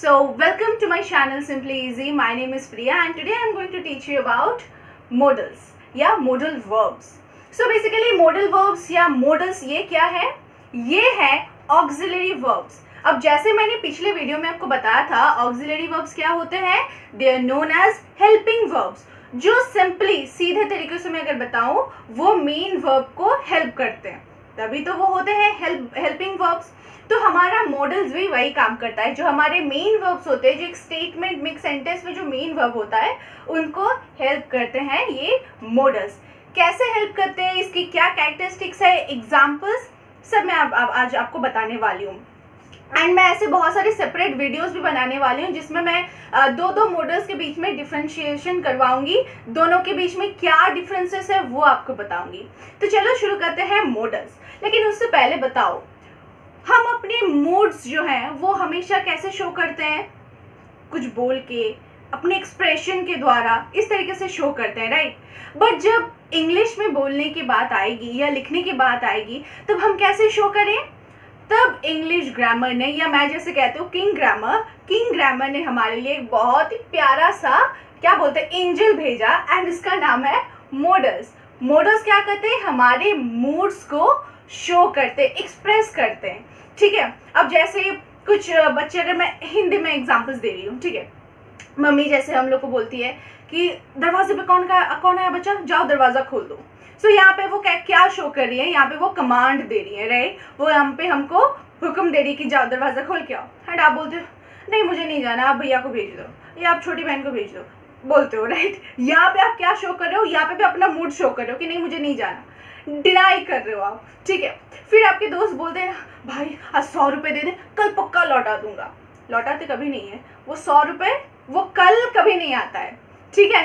Welcome to my channel Simply Easy. My name is Priya and today I am going to teach you about modals या modal verbs. So basically modal verbs या modals ये क्या है? ये है auxiliary verbs. अब जैसे मैंने पिछले वीडियो में आपको बताया था auxiliary verbs क्या होते हैं? They are known as helping verbs. जो सिंपली सीधे तरीके से मैं अगर बताऊं वो मेन वर्ब को हेल्प करते हैं, तभी तो वो होते हैं हेल्पिंग वर्ब्स. तो हमारा मॉडल्स भी वही काम करता है. जो हमारे मेन वर्ब्स होते हैं, जो एक स्टेटमेंट मिक्स सेंटेंस में जो मेन वर्ब होता है उनको हेल्प करते हैं ये मॉडल्स. कैसे हेल्प करते हैं, इसकी क्या कैरेक्टरिस्टिक्स है, एग्जाम्पल्स सब मैं आज आपको बताने वाली हूँ. एंड मैं ऐसे बहुत सारे सेपरेट वीडियोस भी बनाने वाली हूँ जिसमें मैं दो मॉडल्स के बीच में डिफ्रेंशिएशन करवाऊंगी. दोनों के बीच में क्या डिफरेंसेस है वो आपको बताऊंगी. तो चलो शुरू करते हैं मॉडल्स. लेकिन उससे पहले बताओ, हम अपने मूड्स जो हैं वो हमेशा कैसे शो करते हैं? कुछ बोल के, अपने एक्सप्रेशन के द्वारा, इस तरीके से शो करते हैं, राइट. बट जब इंग्लिश में बोलने की बात आएगी या लिखने की बात आएगी तब हम कैसे शो करें? तब इंग्लिश ग्रामर ने, या मैं जैसे कहती हूँ किंग ग्रामर ने हमारे लिए एक बहुत ही प्यारा सा क्या बोलते हैं एंजल भेजा एंड इसका नाम है मॉडल्स. मॉडल्स क्या करते हैं? हमारे मूड्स को शो करते, एक्सप्रेस करते हैं. ठीक है. अब जैसे कुछ बच्चे, अगर मैं हिंदी में एग्जांपल्स दे रही हूँ, ठीक है, मम्मी जैसे हम लोग को बोलती है कि दरवाजे पे कौन आया बच्चा, जाओ दरवाजा खोल दो. सो यहाँ पे वो क्या शो कर रही है? यहाँ पे वो कमांड दे रही है, राइट. वो यहाँ पे हमको हुक्म दे रही है कि जाओ दरवाजा खोल के आओ. एंड आप बोलते हो नहीं मुझे नहीं जाना, आप भैया को भेज दो या आप छोटी बहन को भेज दो, बोलते हो, राइट. यहाँ पे आप क्या शो कर रहे हो? यहाँ पे भी अपना मूड शो कर रहे हो कि नहीं मुझे नहीं जाना, डिनाई कर रहे हो आप. ठीक है. फिर आपके दोस्त बोलते हैं भाई आज 100 रुपये दे दे, कल पक्का लौटा दूंगा. लौटाते कभी नहीं है वो 100 रुपये, वो कल कभी नहीं आता है. ठीक है.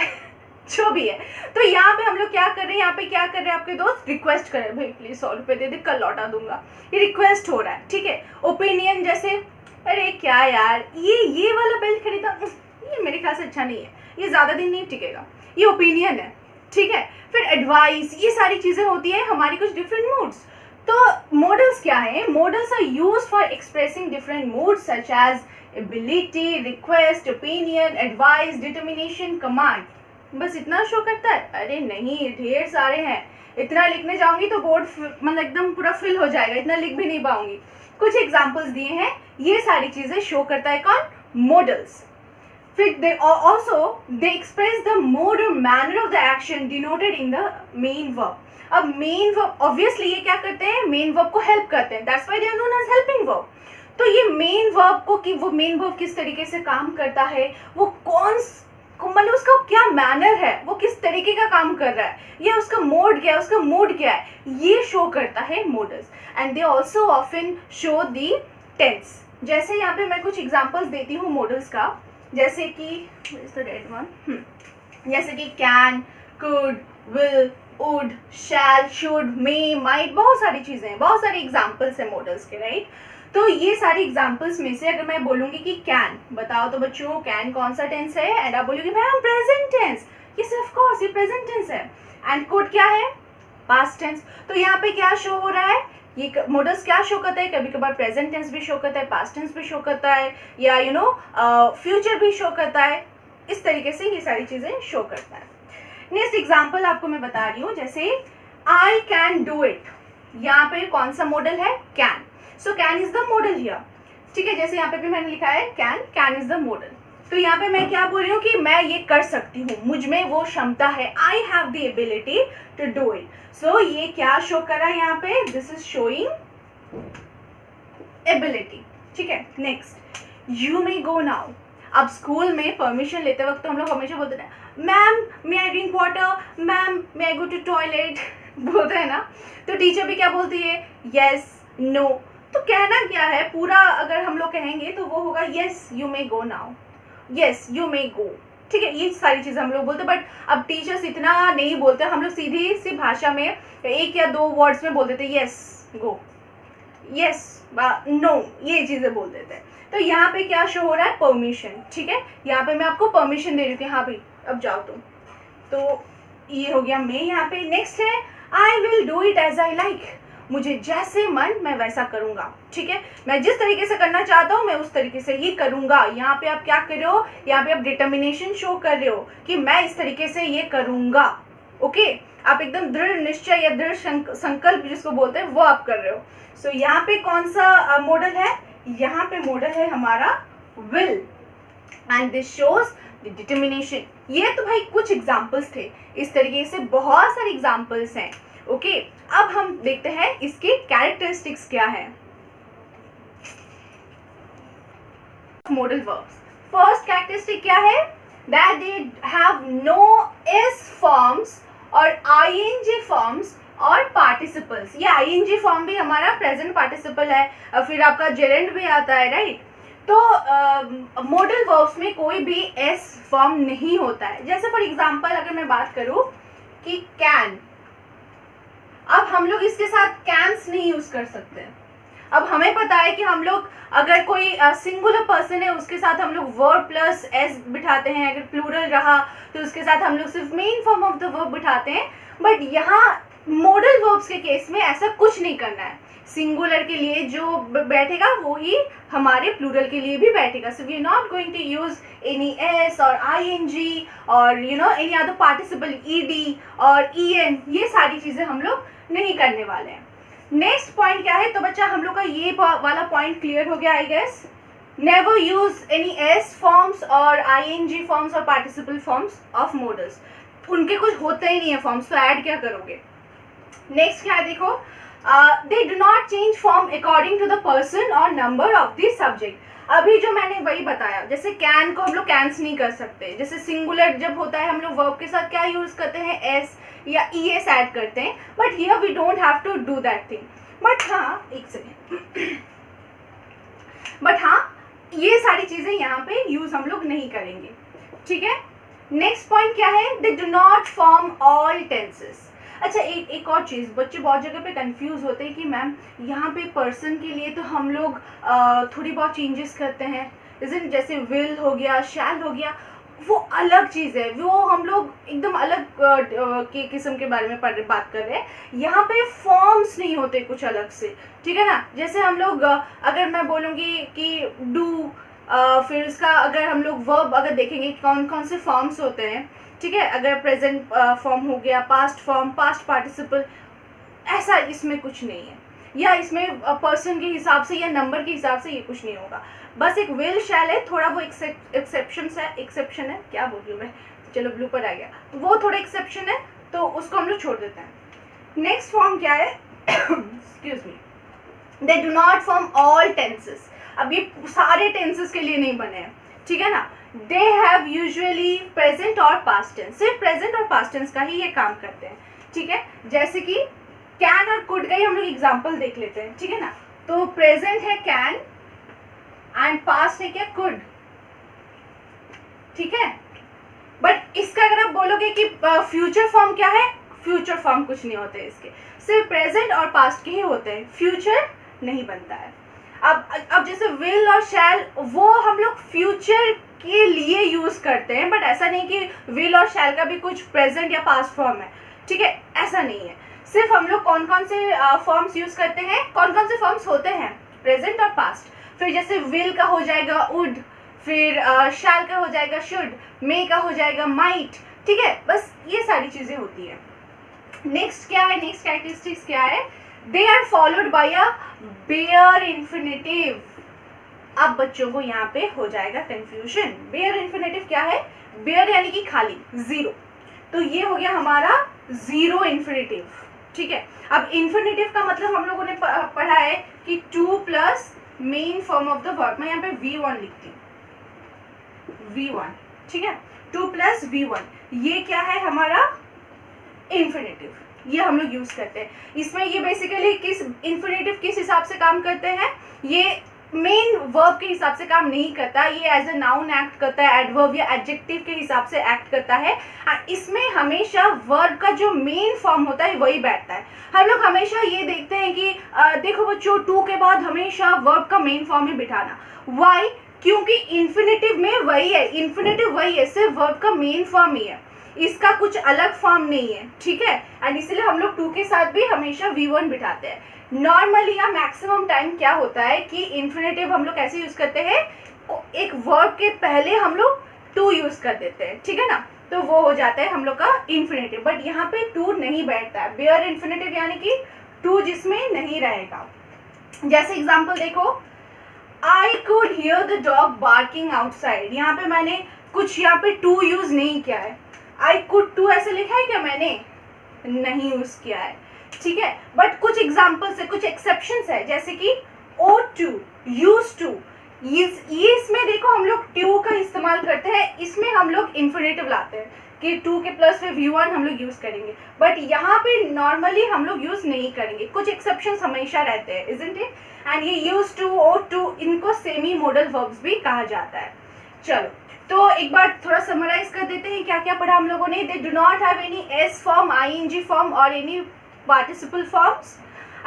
जो भी है. तो यहाँ पे हम लोग क्या कर रहे हैं? यहाँ पे क्या कर रहे हैं? आपके दोस्त रिक्वेस्ट कर रहे हैं भाई प्लीज 100 रुपये दे दे, कल लौटा दूंगा. ये रिक्वेस्ट हो रहा है. ठीक है. ओपिनियन जैसे अरे क्या यार ये वाला बेल्ट खरीदा, ये मेरे ख्याल से अच्छा नहीं है, ये ज़्यादा दिन नहीं टिकेगा, ये ओपिनियन है. ठीक है. फिर एडवाइस, ये सारी चीज़ें होती है हमारी कुछ डिफरेंट मूड्स. तो मॉडल्स क्या है? Models are used for expressing different moods such as ability, request, opinion, advice, determination, command. बस इतना शो करता है? अरे नहीं, ढेर सारे हैं. इतना लिखने जाऊंगी तो बोर्ड मतलब एकदम पूरा फिल हो जाएगा, इतना लिख भी नहीं पाऊंगी. कुछ एग्जाम्पल्स दिए हैं. ये सारी चीज़ें शो करता है कौन? मॉडल्स. फिर they express the mode or manner of the action denoted in the main verb. अब मेन वर्ब ऑब्वियसली ये क्या करते हैं? मेन वर्ब को हेल्प करते हैं. That's why they are known as helping verb. तो ये मेन वर्ब को, कि वो मेन वर्ब किस तरीके से काम करता है, वो मतलब उसका क्या मैनर है, वो किस तरीके का काम कर रहा है, या उसका मोड क्या है, उसका मूड क्या है, ये शो करता है models. And they also often show the tense. जैसे यहाँ पे मैं कुछ एग्जाम्पल्स देती हूँ मॉडल्स का. जैसे कि जैसे कि can, could, will, would, shall, should, may, might, बहुत सारी चीज़ें हैं, बहुत सारे एग्जाम्पल्स हैं मॉडल्स के, राइट. तो ये सारी एग्जाम्पल्स में से अगर मैं बोलूँगी कि कैन, बताओ तो बच्चों कैन कौन सा टेंस है? एंड आप बोलोगे ma'am present tense. Yes of course ये प्रेजेंट टेंस है. एंड कुड क्या है? Past tense. तो यहाँ पे क्या शो हो रहा है? ये मॉडल्स क्या शो करता है? कभी कभार प्रेजेंट टेंस भी शो करता है, पास्ट टेंस भी शो करता है, या फ्यूचर भी शो करता है. इस तरीके से ये सारी चीज़ें शो करता है. नेक्स्ट एग्जाम्पल आपको मैं बता रही हूँ. जैसे आई कैन डू इट. यहाँ पे कौन सा मॉडल है? Can. So can is the model here. ठीक है. जैसे यहाँ पे भी मैंने लिखा है कैन इज द मॉडल. तो यहाँ पे मैं क्या बोल रही हूँ कि मैं ये कर सकती हूँ, मुझ में वो क्षमता है. I have the ability to do it. So ये क्या शो कर रहा है यहाँ पे? This is showing ability. ठीक है. Next, you may go now. अब स्कूल में परमिशन लेते वक्त तो हम लोग हमेशा बोलते हैं ma'am may I drink water, ma'am may I go to toilet, बोलते हैं ना. तो टीचर भी क्या बोलती है? Yes, no. तो कहना क्या है? पूरा अगर हम लोग कहेंगे तो वो होगा yes you may go now, yes you may go. ठीक है. ये सारी चीज़ें हम लोग बोलते हैं. बट अब टीचर्स इतना नहीं बोलते. हम लोग सीधी सी भाषा में एक या दो वर्ड्स में बोल देते हैं यस गो, यस नो, ये चीज़ें बोल देते हैं. तो यहाँ पे क्या शो हो रहा है? परमिशन. ठीक है. यहाँ पे मैं आपको परमिशन दे रही थी, हाँ भाई अब जाओ तुम. तो ये हो गया मैं. यहाँ पे नेक्स्ट है I will do it as I like. मुझे जैसे मन मैं वैसा करूँगा, ठीक है। मैं जिस तरीके से करना चाहता हूँ मैं उस तरीके से ही करूँगा। यहाँ पे आप क्या कर रहे हो, यहाँ पे आप डिटर्मिनेशन शो कर रहे हो कि मैं इस तरीके से ये करूँगा, ओके। आप एकदम दृढ़ निश्चय या दृढ़ संकल्प जिसको बोलते हैं वो आप कर रहे हो। सो यहाँ पे कौन सा मॉडल है, यहाँ पे मॉडल है हमारा will, and this shows the determination. ये तो भाई कुछ एग्जाम्पल्स थे, इस तरीके से बहुत सारे एग्जाम्पल्स हैं, ओके। अब हम देखते हैं इसके कैरेक्टरिस्टिक्स क्या है मॉडल वर्ब्स। फर्स्ट कैरेक्टरिस्टिक क्या है, that they have no S forms और आईएनजी फॉर्म्स और पार्टिसिपल्स। ये आईएनजी फॉर्म भी हमारा प्रेजेंट पार्टिसिपल है, फिर आपका जेरेंड भी आता है, राइट। तो मॉडल वर्ब्स में कोई भी एस फॉर्म नहीं होता है। जैसे फॉर एग्जांपल अगर मैं बात करूं कि कैन, अब हम लोग इसके साथ कैंस नहीं यूज कर सकते। अब हमें पता है कि हम लोग अगर कोई सिंगुलर पर्सन है उसके साथ हम लोग वर्ब प्लस एस बिठाते हैं, अगर प्लूरल रहा तो उसके साथ हम लोग सिर्फ main form of the verb बिठाते हैं। बट यहाँ मॉडल वर्ब्स के केस में ऐसा कुछ नहीं करना है। सिंगुलर के लिए जो बैठेगा वो ही हमारे प्लूरल के लिए भी बैठेगा। So we are not going to use any S और आईएनजी और एनी अदर पार्टिसिपल ईडी और ईएन, ये सारी चीजें हम लोग नहीं करने वाले हैं। नेक्स्ट पॉइंट क्या है, तो बच्चा हम लोग का ये वाला पॉइंट क्लियर हो गया I guess. Never use any S forms और आईएनजी फॉर्म्स और पार्टिसिपल फॉर्म्स ऑफ मॉडल्स। उनके कुछ होते ही नहीं है फॉर्म्स, तो ऐड क्या करोगे। नेक्स्ट क्या है देखो, they do not change form according to the person और नंबर ऑफ द सब्जेक्ट। अभी जो मैंने वही बताया, जैसे कैन को हम लोग कैंस नहीं कर सकते। जैसे सिंगुलर जब होता है हम लोग वर्ब के साथ क्या यूज करते हैं, एस या ई एस ऐड करते हैं, but here we don't have to do that thing. But हाँ, एक सेकेंड, बट हाँ ये सारी चीजें यहाँ पे यूज हम लोग नहीं करेंगे, ठीक है। नेक्स्ट पॉइंट क्या है, दे do not form all tenses. अच्छा, एक और चीज़, बच्चे बहुत जगह पे कंफ्यूज होते हैं कि मैम यहाँ पे पर्सन के लिए तो हम लोग थोड़ी बहुत चेंजेस करते हैं, जैसे विल हो गया, शैल हो गया, वो अलग चीज़ है, वो हम लोग एकदम अलग के किस्म के बारे में बात कर रहे हैं। यहाँ पे फॉर्म्स नहीं होते कुछ अलग से, ठीक है ना। जैसे हम लोग अगर मैं बोलूँगी कि डू, फिर उसका अगर हम लोग वर्ब अगर देखेंगे कौन कौन से फॉर्म्स होते हैं, ठीक है। अगर प्रेजेंट फॉर्म हो गया, पास्ट फॉर्म, पास्ट पार्टिसिपल, ऐसा इसमें कुछ नहीं है, या इसमें पर्सन के हिसाब से या नंबर के हिसाब से ये कुछ नहीं होगा। बस एक विल शैल है, थोड़ा वो एक्सेप्शन है, क्या बोल रही हूँ मैं, चलो ब्लू पर आ गया, तो वो थोड़ा एक्सेप्शन है, तो उसको हम लोग छोड़ देते हैं। नेक्स्ट फॉर्म क्या है, excuse me, they do not form all tenses. अब ये सारे टेंसेस के लिए नहीं बने हैं, ठीक है ना। दे हैव यूजुअली प्रेजेंट और पास्ट टेंस, सिर्फ प्रेजेंट और पास्ट टेंस का ही ये काम करते हैं, ठीक है। जैसे कि कैन और कुड का ही हम लोग एग्जाम्पल देख लेते हैं, ठीक है ना। तो प्रेजेंट है कैन एंड पास्ट है क्या, कुड, ठीक है। बट इसका अगर आप बोलोगे कि फ्यूचर फॉर्म क्या है, फ्यूचर फॉर्म कुछ नहीं होते इसके, सिर्फ प्रेजेंट और पास्ट के ही होते हैं, फ्यूचर नहीं बनता है। अब जैसे विल और शैल, वो हम लोग फ्यूचर के लिए यूज करते हैं, बट ऐसा नहीं कि विल और शैल का भी कुछ प्रेजेंट या पास्ट फॉर्म है, ठीक है, ऐसा नहीं है। सिर्फ हम लोग कौन कौन से फॉर्म्स यूज करते हैं, कौन कौन से फॉर्म्स होते हैं, प्रेजेंट और पास्ट। फिर जैसे विल का हो जाएगा वुड, फिर शैल का हो जाएगा शुड, मे का हो जाएगा माइट, ठीक है। बस ये सारी चीजें होती है। नेक्स्ट क्या है, नेक्स्ट कैरेक्टरिस्टिक्स क्या है, they are followed by a bare infinitive. अब बच्चों को यहाँ पे हो जाएगा कंफ्यूजन, बेयर इन्फिनेटिव क्या है, बेयर यानी कि खाली, जीरो, तो ये हो गया हमारा जीरो इन्फिनेटिव, ठीक है। अब इन्फिनेटिव का मतलब हम लोगों ने पढ़ा है कि 2 plus main form of the verb, मैं यहाँ पे V1 लिखती हूँ, V1, ठीक है, 2 प्लस V1, ये क्या है हमारा इन्फिनेटिव, ये हम लोग यूज करते हैं। इसमें ये बेसिकली किस इन्फिनेटिव किस हिसाब से काम करते हैं, ये मेन वर्ब के हिसाब से काम नहीं करता, ये एज अ नाउन एक्ट करता है, एडवर्ब या एडजेक्टिव के हिसाब से एक्ट करता है। इसमें हमेशा वर्ब का जो मेन फॉर्म होता है वही बैठता है। हम लोग हमेशा ये देखते हैं कि देखो बच्चों, टू के बाद हमेशा वर्ब का मेन फॉर्म ही बिठाना, वाई, क्योंकि इन्फिनेटिव में वही है, इन्फिनेटिव वही है, सिर्फ वर्ब का मेन फॉर्म ही है, इसका कुछ अलग फॉर्म नहीं है, ठीक है। एंड इसीलिए हम लोग टू के साथ भी हमेशा V1 बिठाते हैं। नॉर्मली या मैक्सिमम टाइम क्या होता है कि इन्फिनेटिव हम लोग कैसे यूज करते हैं, एक वर्ब के पहले हम लोग टू यूज कर देते हैं, ठीक है ना, तो वो हो जाता है हम लोग का इन्फिनेटिव। बट यहाँ पे टू नहीं बैठता है, बेयर इन्फिनेटिव यानी कि टू जिसमें नहीं रहेगा। जैसे एग्जाम्पल देखो, I could hear the dog barking outside, यहाँ पे मैंने कुछ यहाँ पे टू यूज नहीं किया है। आई कुड टू ऐसे लिखा है क्या, मैंने नहीं यूज किया है, ठीक है। बट कुछ एग्जाम्पल्स है, कुछ एक्सेप्शंस है, जैसे कि ओ टू, यूज टू, ये इसमें देखो हम लोग टू का इस्तेमाल करते हैं, इसमें हम लोग इन्फिनेटिव लाते हैं कि टू के प्लस में V1 हम लोग यूज करेंगे, बट यहाँ पे नॉर्मली हम लोग यूज नहीं करेंगे, कुछ एक्सेप्शंस हमेशा रहते हैं, इजंट इट। एंड ये यूज टू, ओ टू, इनको सेमी मॉडल वर्ब्स भी कहा जाता है। चलो तो एक बार थोड़ा समराइज कर देते हैं क्या क्या पढ़ा हम लोगों ने। दे do not have any S form, ING form और any participle forms,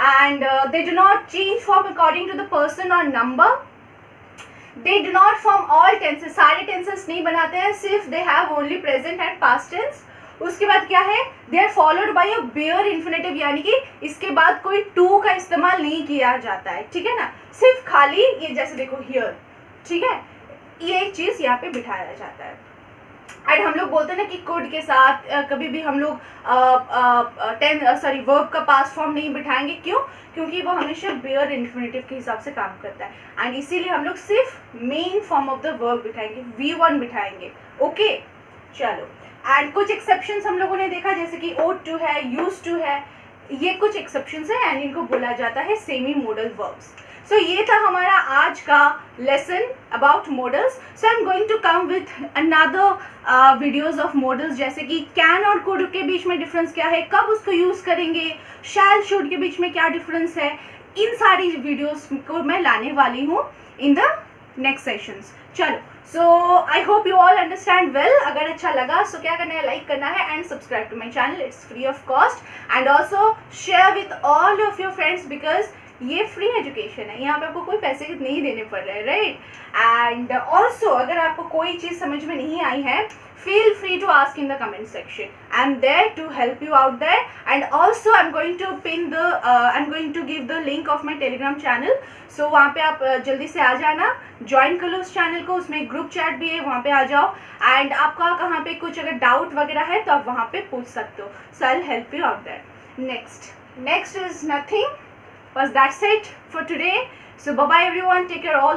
and they do not change form according to the person or number. They do not form all tenses, सारे tenses नहीं बनाते हैं, सिर्फ they have only present and past tense। उसके बाद क्या है, they are followed by a bare infinitive, यानी कि इसके बाद कोई to का इस्तेमाल नहीं किया जाता है, ठीक है ना, सिर्फ खाली ये जैसे देखो here, ठीक है, ये एक चीज यहाँ पे बिठाया जाता है। एंड हम लोग बोलते हैं ना कि कुड के साथ कभी भी हम लोग वर्ब का पास्ट फॉर्म नहीं बिठाएंगे, क्यों, क्योंकि वो हमेशा बेयर इन्फिनेटिव के हिसाब से काम करता है, एंड इसीलिए हम लोग सिर्फ main form of the verb बिठाएंगे, V1 बिठाएंगे, ओके। चलो, एंड कुछ एक्सेप्शंस हम लोगों ने देखा, जैसे कि ओ टू है, यूज टू है, ये कुछ एक्सेप्शंस है एंड इनको बोला जाता है सेमी मॉडल वर्ब्स। सो ये था हमारा आज का lesson about modals. So I am going to come with another videos of modals, जैसे कि कैन और कुड के बीच में डिफरेंस क्या है, कब उसको यूज करेंगे, शैल शुड के बीच में क्या डिफरेंस है, इन सारी वीडियोस को मैं लाने वाली हूँ इन द नेक्स्ट सेशंस। चलो, so I hope you all understand well. अगर अच्छा लगा सो क्या करना है, लाइक करना है and subscribe to my channel, it's free of cost, and also share with all of your friends, because ये फ्री एजुकेशन है, यहाँ पे आपको कोई पैसे नहीं देने पड़ रहे हैं, राइट। एंड ऑल्सो अगर आपको कोई चीज़ समझ में नहीं आई है, feel free to ask in the comment section. I'm there to help you out there, and also I'm going to pin the I'm going to give the link of my Telegram channel. So वहाँ पे आप जल्दी से आ जाना, join कर लो उस channel को, उसमें ग्रुप चैट भी है, वहाँ पे आ जाओ, एंड आपका कहाँ पे कुछ अगर डाउट वगैरह है तो आप वहाँ पे पूछ सकते हो। So I'll help you out there. Next is nothing. Was that's it for today. So bye bye everyone. Take care all.